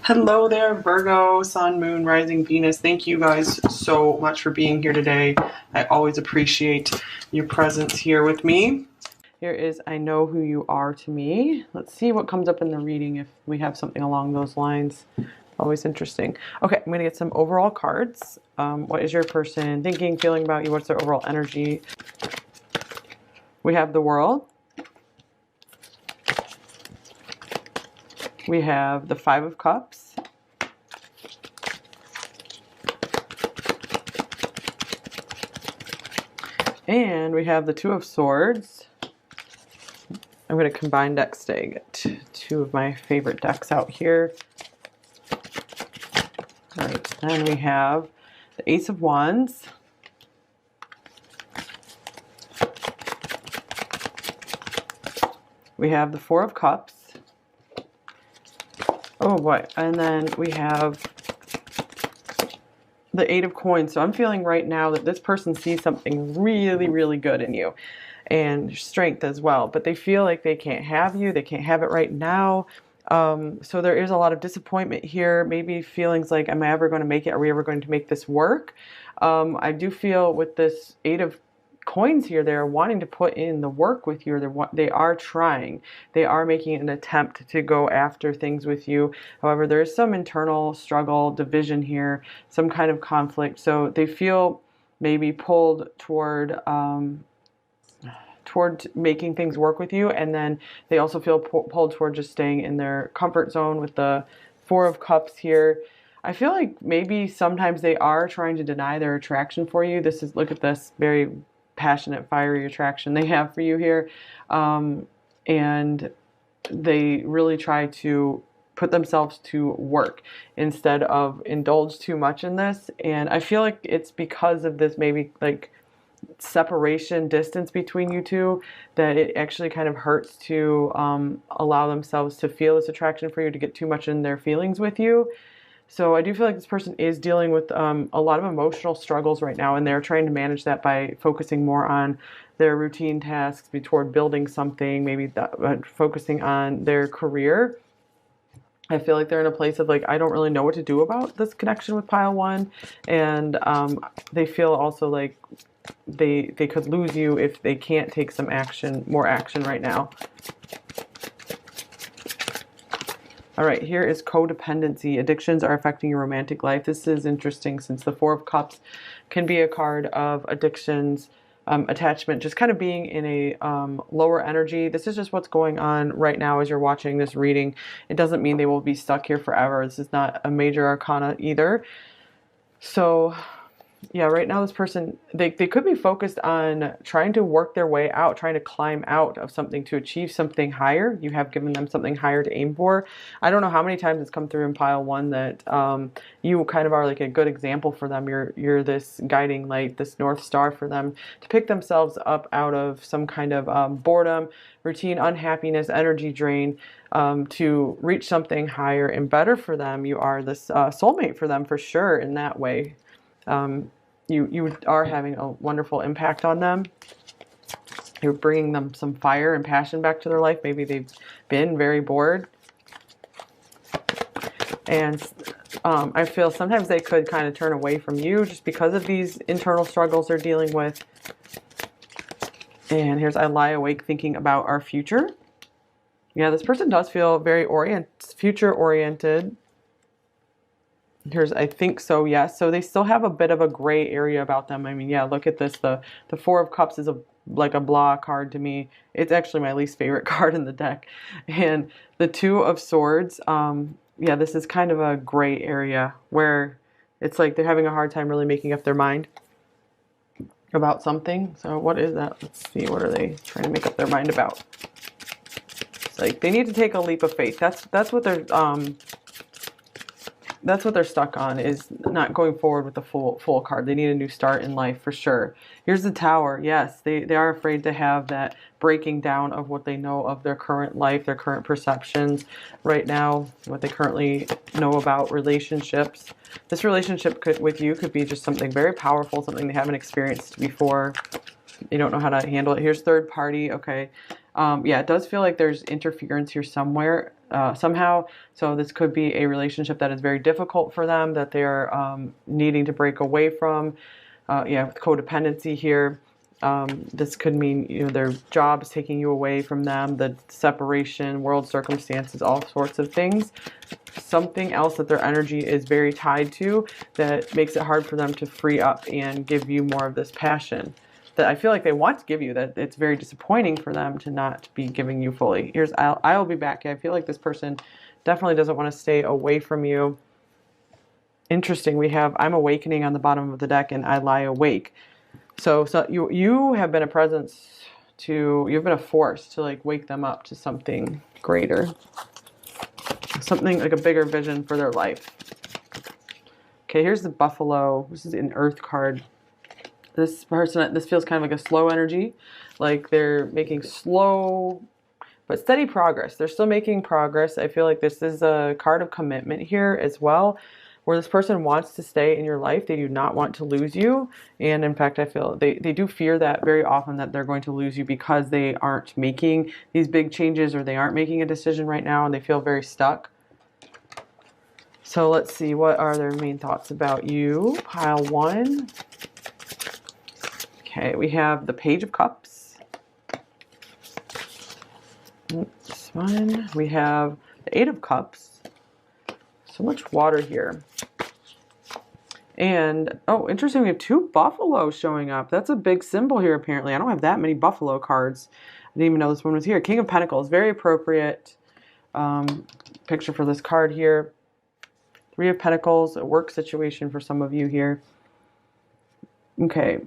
Hello there, Virgo, Sun, Moon, Rising, Venus. Thank you guys so much for being here today. I always appreciate your presence here with me. Here is I Know Who You Are to Me. Let's see what comes up in the reading if we have something along those lines. Always interesting. Okay, I'm going to get some overall cards. What is your person thinking, feeling about you? What's their overall energy? We have the World. We have the Five of Cups. And we have the Two of Swords. I'm going to combine decks today. Get two of my favorite decks out here. All right, then we have the Ace of Wands. We have the Four of Cups. Oh boy, and then we have the Eight of Coins. So I'm feeling right now that this person sees something really, really good in you and strength as well, but they feel like they can't have you. They can't have it right now. So there is a lot of disappointment here, maybe feelings like, am I ever going to make it? Are we ever going to make this work? I do feel with this Eight of Coins here, they're wanting to put in the work with you. They are trying. They are making an attempt to go after things with you. However, there is some internal struggle, division here, some kind of conflict. So they feel maybe pulled toward making things work with you, and then they also feel pulled toward just staying in their comfort zone with the Four of Cups here. I feel like maybe sometimes they are trying to deny their attraction for you. Look at this very passionate, fiery attraction they have for you here. And they really try to put themselves to work instead of indulge too much in this. And I feel like it's because of this maybe like separation, distance between you two, that it actually kind of hurts to allow themselves to feel this attraction for you, to get too much in their feelings with you. So I do feel like this person is dealing with a lot of emotional struggles right now, and they're trying to manage that by focusing more on their routine tasks, toward building something, maybe focusing on their career. I feel like they're in a place of like, I don't really know what to do about this connection with pile one, and they feel also like they could lose you if they can't take some action, more action right now. All right, here is codependency. Addictions are affecting your romantic life. This is interesting since the Four of Cups can be a card of addictions, attachment, just kind of being in a lower energy. This is just what's going on right now as you're watching this reading. It doesn't mean they will be stuck here forever. This is not a major arcana either. So yeah, right now this person, they could be focused on trying to work their way out, trying to climb out of something to achieve something higher. You have given them something higher to aim for. I don't know how many times it's come through in pile one that you kind of are like a good example for them. You're this guiding light, this North Star for them to pick themselves up out of some kind of boredom, routine, unhappiness, energy drain, to reach something higher and better for them. You are this soulmate for them for sure in that way. You are having a wonderful impact on them. You're bringing them some fire and passion back to their life. Maybe they've been very bored. And I feel sometimes they could kind of turn away from you just because of these internal struggles they're dealing with. And here's I lie awake thinking about our future. Yeah, this person does feel very future-oriented. Here's, I think so, yes. So they still have a bit of a gray area about them. I mean, yeah, look at this. The Four of Cups is like a blah card to me. It's actually my least favorite card in the deck. And the Two of Swords, yeah, this is kind of a gray area where it's like they're having a hard time really making up their mind about something. So what is that? Let's see. What are they trying to make up their mind about? It's like they need to take a leap of faith. That's what they're stuck on, is not going forward with the full card. They need a new start in life for sure. Here's the Tower. Yes, they are afraid to have that breaking down of what they know of their current life, their current perceptions right now, what they currently know about relationships. This relationship with you could be just something very powerful, something they haven't experienced before. They don't know how to handle it. Here's third party. Okay. Yeah, it does feel like there's interference here somewhere. somehow. So this could be a relationship that is very difficult for them, that they're needing to break away from. Yeah, with codependency here. This could mean, you know, their job is taking you away from them, the separation, world circumstances, all sorts of things. Something else that their energy is very tied to that makes it hard for them to free up and give you more of this passion that I feel like they want to give you, that it's very disappointing for them to not be giving you fully. Here's I'll be back. I feel like this person definitely doesn't want to stay away from you. Interesting. We have I'm awakening on the bottom of the deck and I lie awake. So you have been a presence to, you've been a force to like wake them up to something greater. Something like a bigger vision for their life. Okay, here's the Buffalo. This is an Earth card. This person, this feels kind of like a slow energy. Like they're making slow but steady progress. They're still making progress. I feel like this is a card of commitment here as well, where this person wants to stay in your life. They do not want to lose you. And in fact, I feel they do fear that very often, that they're going to lose you because they aren't making these big changes, or they aren't making a decision right now, and they feel very stuck. So let's see, what are their main thoughts about you? Pile 1. Okay, we have the Page of Cups. This one. We have the 8 of Cups. So much water here. And, oh, interesting, we have 2 buffaloes showing up. That's a big symbol here, apparently. I don't have that many buffalo cards. I didn't even know this one was here. King of Pentacles, very appropriate picture for this card here. 3 of Pentacles, a work situation for some of you here. Okay.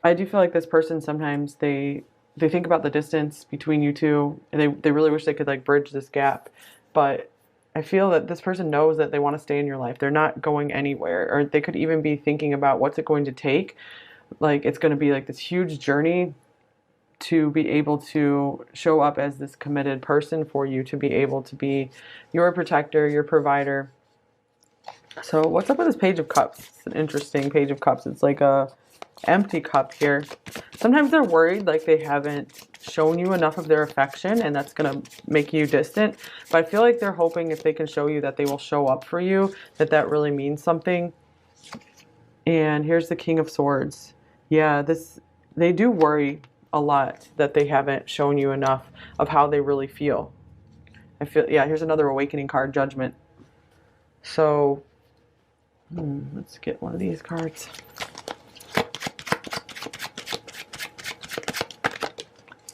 I do feel like this person, sometimes they think about the distance between you two, and they really wish they could like bridge this gap. But I feel that this person knows that they want to stay in your life. They're not going anywhere, or they could even be thinking about what's it going to take. Like it's going to be like this huge journey to be able to show up as this committed person for you, to be able to be your protector, your provider. So what's up with this Page of Cups? It's an interesting Page of Cups. It's like a empty cup here. Sometimes they're worried like they haven't shown you enough of their affection, and that's going to make you distant. But I feel like they're hoping if they can show you that they will show up for you, that really means something. And here's the King of Swords. Yeah, they do worry a lot that they haven't shown you enough of how they really feel. I feel, yeah, here's another awakening card, Judgment. So let's get one of these cards.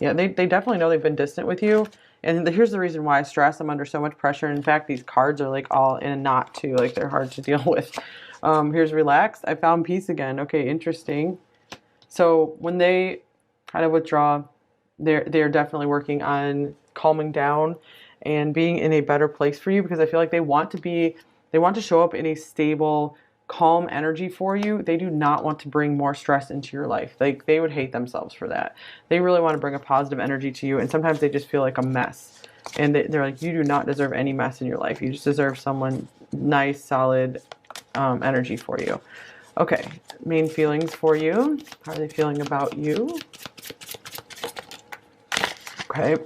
Yeah, they definitely know they've been distant with you. And here's the reason why: stress. I'm under so much pressure. In fact, these cards are like all in a knot too. Like they're hard to deal with. Here's relaxed. I found peace again. Okay, interesting. So when they kind of withdraw, they're definitely working on calming down and being in a better place for you, because I feel like they want to show up in a stable, calm energy for you. They do not want to bring more stress into your life. Like they would hate themselves for that. They really want to bring a positive energy to you, and sometimes they just feel like a mess. And they're like, you do not deserve any mess in your life. You just deserve someone nice, solid energy for you. Okay, main feelings for you. How are they feeling about you? Okay,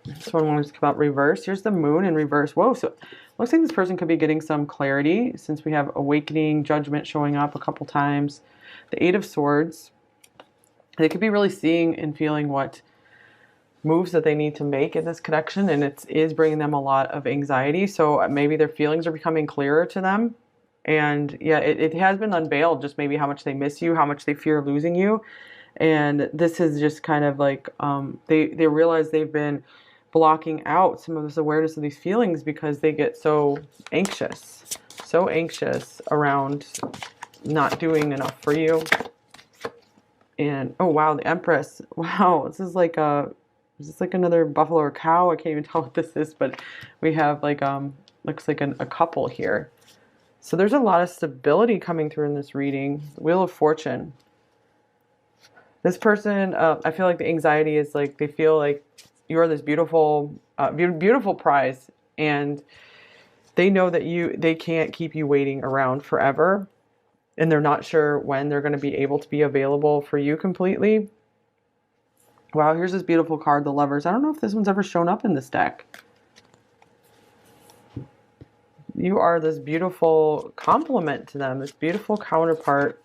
this one wants to come out reverse. Here's the Moon in reverse. Whoa, so looks like this person could be getting some clarity, since we have awakening, Judgment showing up a couple times. The 8 of Swords. They could be really seeing and feeling what moves that they need to make in this connection, and it is bringing them a lot of anxiety. So maybe their feelings are becoming clearer to them. And yeah, it has been unveiled just maybe how much they miss you, how much they fear losing you. And this is just kind of like they realize they've been blocking out some of this awareness of these feelings because they get so anxious around not doing enough for you. And oh wow, the Empress. Wow, is this like another buffalo or cow? I can't even tell what this is, but we have like looks like a couple here. So there's a lot of stability coming through in this reading. Wheel of Fortune. This person, I feel like the anxiety is like they feel like you are this beautiful, beautiful prize, and they know that they can't keep you waiting around forever, and they're not sure when they're going to be able to be available for you completely. Wow, here's this beautiful card, the Lovers. I don't know if this one's ever shown up in this deck. You are this beautiful complement to them, this beautiful counterpart.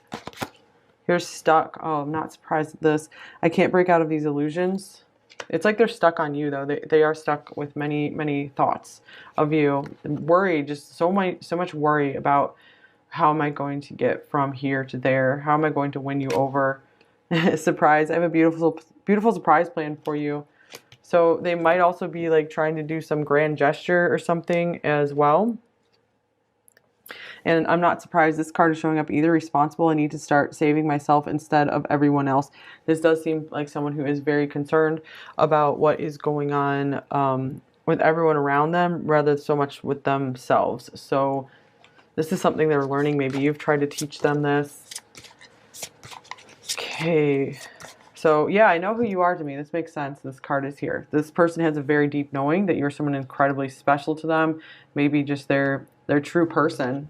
You're stuck. Oh, I'm not surprised at this. I can't break out of these illusions. It's like they're stuck on you, though. They are stuck with many, many thoughts of you. Worry, just so much worry about how am I going to get from here to there? How am I going to win you over? Surprise. I have a beautiful, beautiful surprise plan for you. So they might also be like trying to do some grand gesture or something as well. And I'm not surprised this card is showing up either responsible. I need to start saving myself instead of everyone else. This does seem like someone who is very concerned about what is going on with everyone around them rather so much with themselves. So this is something they're learning. Maybe you've tried to teach them this. Okay. So yeah, I know who you are to me. This makes sense. This card is here. This person has a very deep knowing that you're someone incredibly special to them. Maybe just their true person.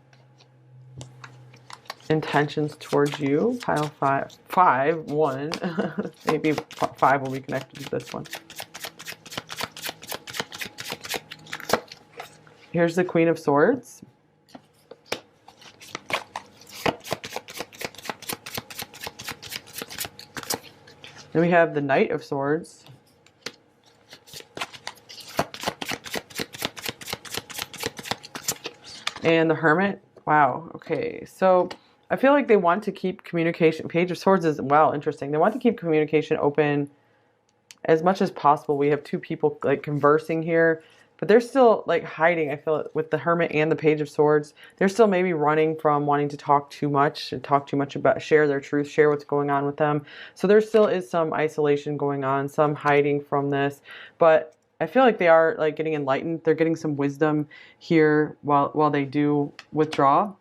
Intentions towards you. Pile 1. Maybe 5 will be connected to this one. Here's the Queen of Swords. Then we have the Knight of Swords. And the Hermit. Wow. Okay. So I feel like they want to keep communication. Page of Swords is, wow, interesting. They want to keep communication open as much as possible. We have 2 people like conversing here, but they're still like hiding. I feel with the Hermit and the Page of Swords, they're still maybe running from wanting to talk too much about, share their truth, share what's going on with them. So there still is some isolation going on, some hiding from this, but I feel like they are like getting enlightened. They're getting some wisdom here while they do withdraw.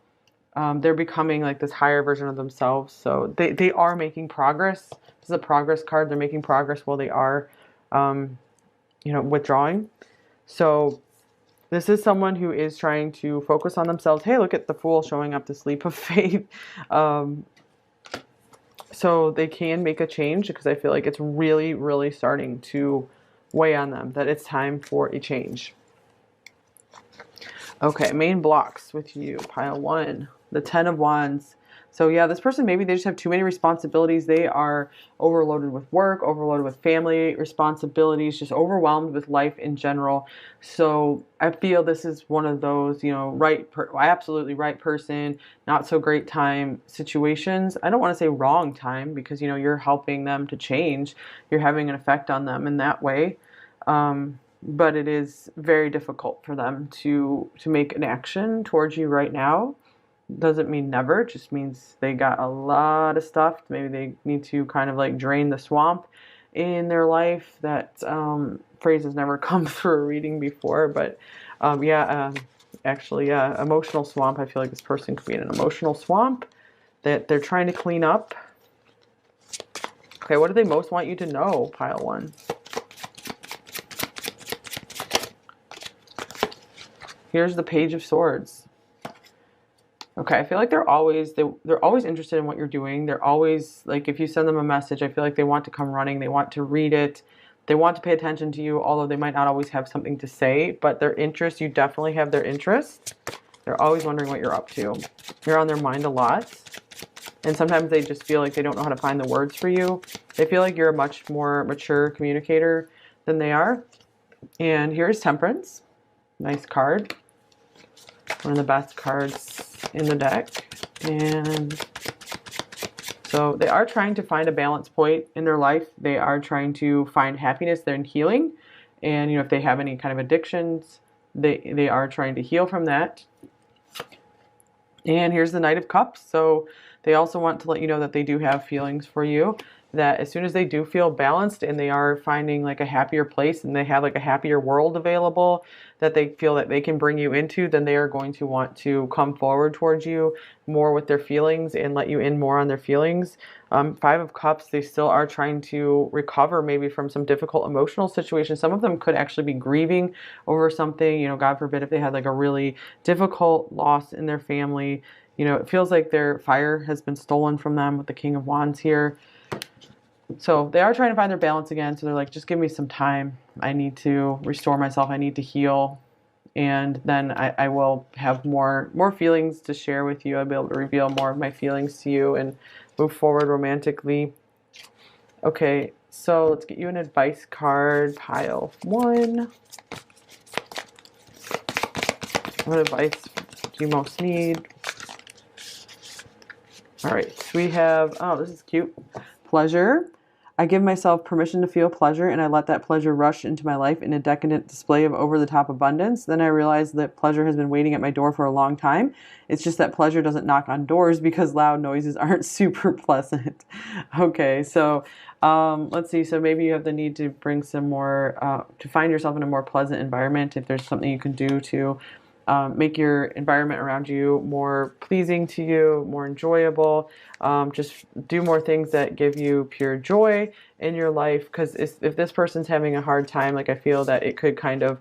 They're becoming like this higher version of themselves. So they are making progress. This is a progress card. They're making progress while they are, withdrawing. So this is someone who is trying to focus on themselves. Hey, look at the Fool showing up, this leap of faith. So they can make a change because I feel like it's really, really starting to weigh on them that it's time for a change. Okay, main blocks with you. Pile 1. The 10 of Wands. So yeah, this person, maybe they just have too many responsibilities. They are overloaded with work, overloaded with family responsibilities, just overwhelmed with life in general. So I feel this is one of those, absolutely right person, not so great time situations. I don't want to say wrong time because, you're helping them to change. You're having an effect on them in that way. But it is very difficult for them to make an action towards you right now. Doesn't mean never, it just means they got a lot of stuff. Maybe they need to kind of like drain the swamp in their life. That phrase has never come through a reading before, but emotional swamp. I feel like this person could be in an emotional swamp that they're trying to clean up. Okay, what do they most want you to know? Pile 1. Here's the Page of Swords. Okay, I feel like they're always interested in what you're doing. They're always like, if you send them a message, I feel like they want to come running. They want to read it. They want to pay attention to you, although they might not always have something to say. But their interest, you definitely have their interest. They're always wondering what you're up to. You're on their mind a lot. And sometimes they just feel like they don't know how to find the words for you. They feel like you're a much more mature communicator than they are. And here's Temperance. Nice card. One of the best cards in the deck. And so they are trying to find a balance point in their life. They are trying to find happiness. They're in healing. And, if they have any kind of addictions, they are trying to heal from that. And here's the Knight of Cups. So they also want to let you know that they do have feelings for you. That as soon as they do feel balanced and they are finding like a happier place and they have like a happier world available that they feel that they can bring you into, then they are going to want to come forward towards you more with their feelings and let you in more on their feelings. 5 of Cups, they still are trying to recover maybe from some difficult emotional situations. Some of them could actually be grieving over something, God forbid if they had like a really difficult loss in their family. It feels like their fire has been stolen from them with the King of Wands here. So they are trying to find their balance again. So they're like, just give me some time. I need to restore myself. I need to heal. and then I will have more feelings to share with you. I'll be able to reveal more of my feelings to you and move forward romantically. Okay, so let's get you an advice card, pile 1. What advice do you most need? All right, so we have, oh, this is cute. Pleasure. I give myself permission to feel pleasure, and I let that pleasure rush into my life in a decadent display of over-the-top abundance. Then I realize that pleasure has been waiting at my door for a long time. It's just that pleasure doesn't knock on doors because loud noises aren't super pleasant. Okay, so let's see. So maybe you have the need to bring some more, to find yourself in a more pleasant environment. If there's something you can do to make your environment around you more pleasing to you, more enjoyable. Just do more things that give you pure joy in your life. Because if this person's having a hard time, like I feel that it could kind of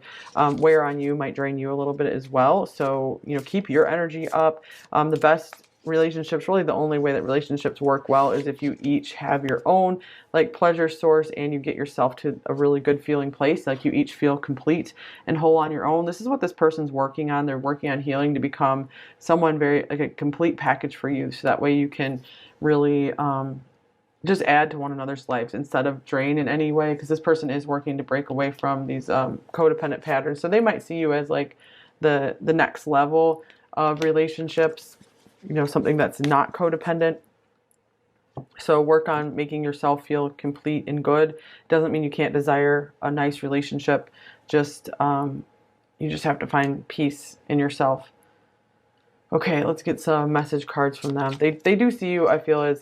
wear on you, might drain you a little bit as well. So, you know, keep your energy up. The best relationships, really the only way that relationships work well is if you each have your own like pleasure source and you get yourself to a really good feeling place, like you each feel complete and whole on your own. This is what this person's working on. They're working on healing to become someone very like a complete package for you, so that way you can really just add to one another's lives instead of drain in any way, because this person is working to break away from these codependent patterns. So they might see you as like the next level of relationships, you know, something that's not codependent. So work on making yourself feel complete and good. Doesn't mean you can't desire a nice relationship. Just you just have to find peace in yourself. Okay, let's get some message cards from them. They do see you, I feel, as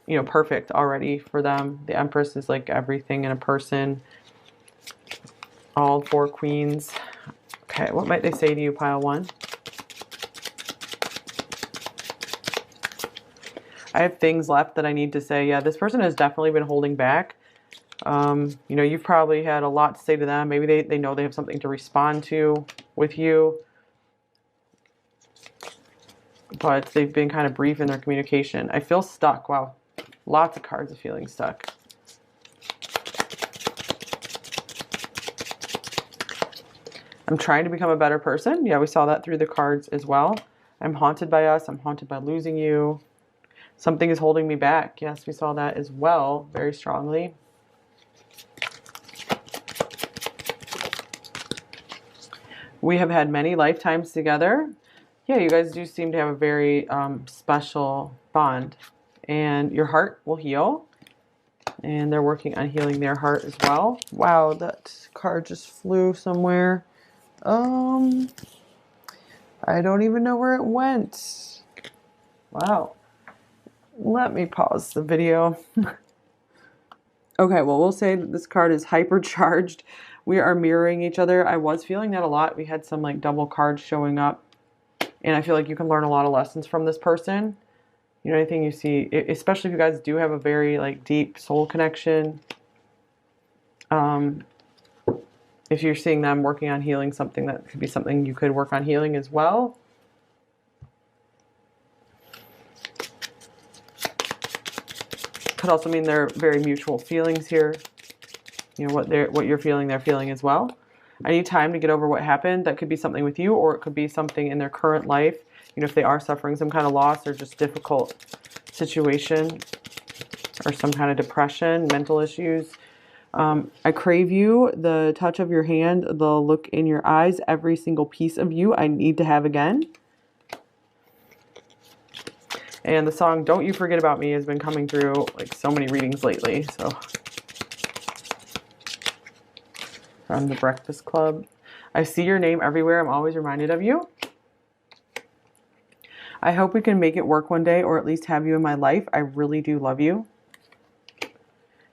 you know, perfect already for them. The Empress is like everything in a person. All 4 queens. Okay, what might they say to you, pile 1? I have things left that I need to say. Yeah, this person has definitely been holding back. You know, you've probably had a lot to say to them. Maybe they know they have something to respond to with you. But they've been kind of brief in their communication. I feel stuck. Wow. Lots of cards of feeling stuck. I'm trying to become a better person. Yeah, we saw that through the cards as well. I'm haunted by us. I'm haunted by losing you. Something is holding me back. Yes, we saw that as well, very strongly. We have had many lifetimes together. Yeah, you guys do seem to have a very special bond. And your heart will heal. And they're working on healing their heart as well. Wow, that card just flew somewhere. I don't even know where it went. Wow. Let me pause the video. Okay, well, we'll say that this card is hypercharged. We are mirroring each other. I was feeling that a lot. We had some like double cards showing up. And I feel like you can learn a lot of lessons from this person. You know, anything you see, especially if you guys do have a very like deep soul connection. If you're seeing them working on healing something, that could be something you could work on healing as well. Could also mean they're very mutual feelings here. You know, what you're feeling, they're feeling as well. I need time to get over what happened. That could be something with you, or it could be something in their current life. You know, if they are suffering some kind of loss or just difficult situation or some kind of depression, mental issues. I crave you, the touch of your hand, the look in your eyes, every single piece of you I need to have again. And the song Don't You Forget About Me has been coming through like so many readings lately. So from the Breakfast Club. I see your name everywhere. I'm always reminded of you. I hope we can make it work one day, or at least have you in my life. I really do love you.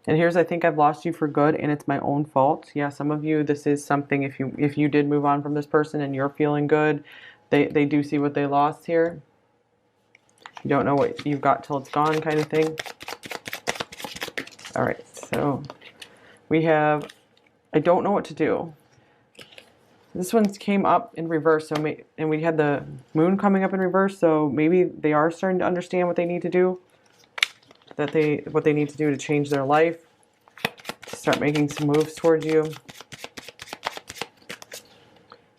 And here's, I think I've lost you for good, and it's my own fault. Yeah, some of you, this is something, if you did move on from this person and you're feeling good, they do see what they lost here. You don't know what you've got till it's gone kind of thing. All right, so we have, I don't know what to do. This one came up in reverse, and we had the moon coming up in reverse, so maybe they are starting to understand what they need to do, what they need to do to change their life, to start making some moves towards you.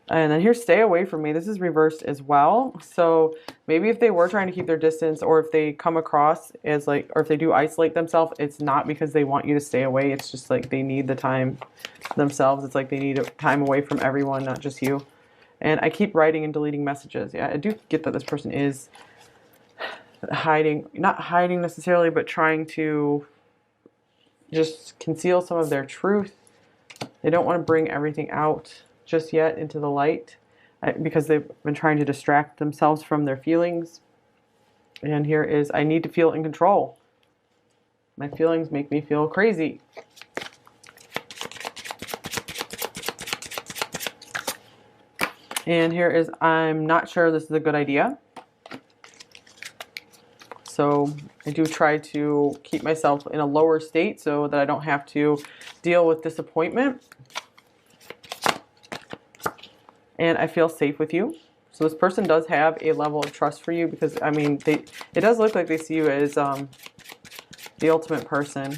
And then here, stay away from me. This is reversed as well. So maybe if they were trying to keep their distance, or if they come across as like, or if they do isolate themselves, it's not because they want you to stay away. It's just like they need the time themselves. It's like they need time away from everyone, not just you. And I keep writing and deleting messages. Yeah, I do get that this person is hiding, not hiding necessarily, but trying to just conceal some of their truth. They don't want to bring everything out just yet into the light because they've been trying to distract themselves from their feelings. And here is, I need to feel in control. My feelings make me feel crazy. And here is, I'm not sure this is a good idea. So I do try to keep myself in a lower state so that I don't have to deal with disappointment. And I feel safe with you. So this person does have a level of trust for you because, I mean, it does look like they see you as the ultimate person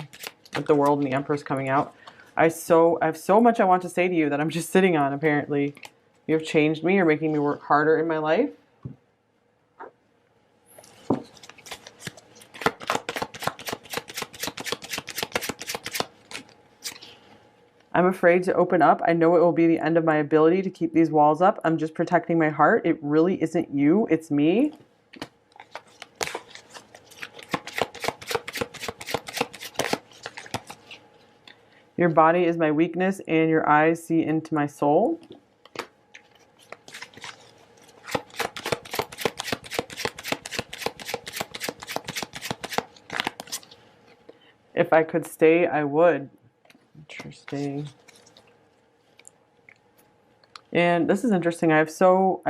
with the World and the Empress coming out. I have so much I want to say to you that I'm just sitting on, apparently. You have changed me. You're making me work harder in my life. I'm afraid to open up. I know it will be the end of my ability to keep these walls up. I'm just protecting my heart. It really isn't you. It's me. Your body is my weakness and your eyes see into my soul. If I could stay, I would. Interesting. And this is interesting. I have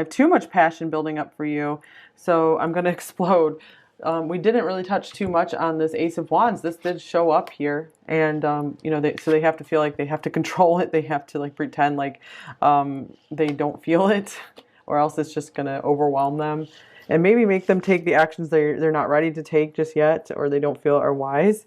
too much passion building up for you, so I'm going to explode. We didn't really touch too much on this Ace of Wands. This did show up here, and you know, so they have to feel like they have to control it. They have to like pretend like they don't feel it, or else it's just going to overwhelm them, and maybe make them take the actions they're not ready to take just yet, or they don't feel are wise.